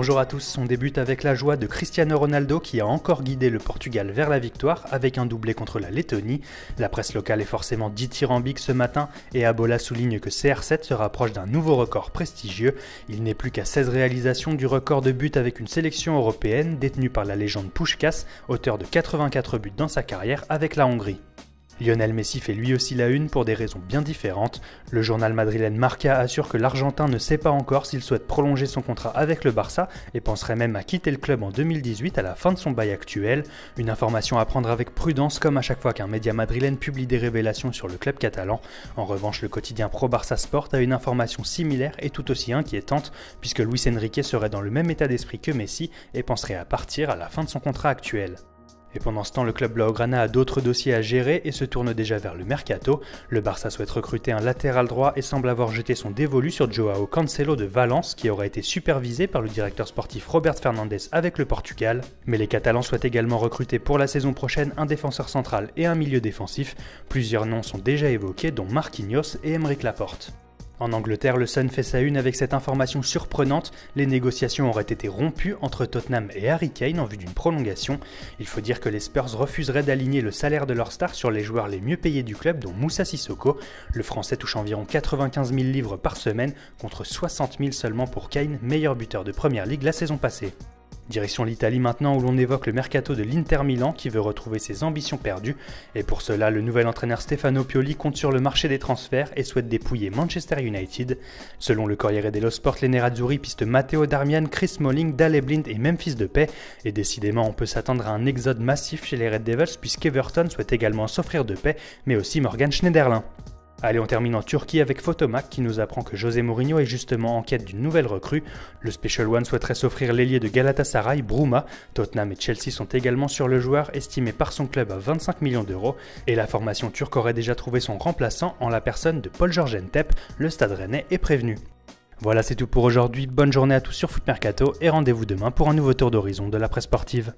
Bonjour à tous, on débute avec la joie de Cristiano Ronaldo qui a encore guidé le Portugal vers la victoire avec un doublé contre la Lettonie. La presse locale est forcément dithyrambique ce matin et Abola souligne que CR7 se rapproche d'un nouveau record prestigieux. Il n'est plus qu'à 16 réalisations du record de buts avec une sélection européenne détenue par la légende Puskás, auteur de 84 buts dans sa carrière avec la Hongrie. Lionel Messi fait lui aussi la une pour des raisons bien différentes. Le journal madrilène Marca assure que l'Argentin ne sait pas encore s'il souhaite prolonger son contrat avec le Barça et penserait même à quitter le club en 2018 à la fin de son bail actuel. Une information à prendre avec prudence comme à chaque fois qu'un média madrilène publie des révélations sur le club catalan. En revanche, le quotidien Pro Barça Sport a une information similaire et tout aussi inquiétante puisque Luis Enrique serait dans le même état d'esprit que Messi et penserait à partir à la fin de son contrat actuel. Et pendant ce temps, le club blaugrana a d'autres dossiers à gérer et se tourne déjà vers le mercato. Le Barça souhaite recruter un latéral droit et semble avoir jeté son dévolu sur Joao Cancelo de Valence, qui aurait été supervisé par le directeur sportif Robert Fernandes avec le Portugal. Mais les Catalans souhaitent également recruter pour la saison prochaine un défenseur central et un milieu défensif. Plusieurs noms sont déjà évoqués, dont Marquinhos et Aymeric Laporte. En Angleterre, le Sun fait sa une avec cette information surprenante. Les négociations auraient été rompues entre Tottenham et Harry Kane en vue d'une prolongation. Il faut dire que les Spurs refuseraient d'aligner le salaire de leur star sur les joueurs les mieux payés du club, dont Moussa Sissoko. Le Français touche environ 95 000 livres par semaine, contre 60 000 seulement pour Kane, meilleur buteur de Première Ligue la saison passée. Direction l'Italie maintenant où l'on évoque le mercato de l'Inter Milan qui veut retrouver ses ambitions perdues et pour cela le nouvel entraîneur Stefano Pioli compte sur le marché des transferts et souhaite dépouiller Manchester United. Selon le Corriere dello Sport, les Nerazzurri pistent Matteo Darmian, Chris Smalling, Daley Blind et Memphis Depay et décidément on peut s'attendre à un exode massif chez les Red Devils puisqu'Everton souhaite également s'offrir Depay mais aussi Morgan Schneiderlin. Allez, on termine en Turquie avec Photomac qui nous apprend que José Mourinho est justement en quête d'une nouvelle recrue. Le Special One souhaiterait s'offrir l'ailier de Galatasaray, Bruma. Tottenham et Chelsea sont également sur le joueur, estimé par son club à 25 millions d'euros. Et la formation turque aurait déjà trouvé son remplaçant en la personne de Paul-Georges Ntep. Le Stade Rennais est prévenu. Voilà, c'est tout pour aujourd'hui. Bonne journée à tous sur Foot Mercato et rendez-vous demain pour un nouveau tour d'horizon de la presse sportive.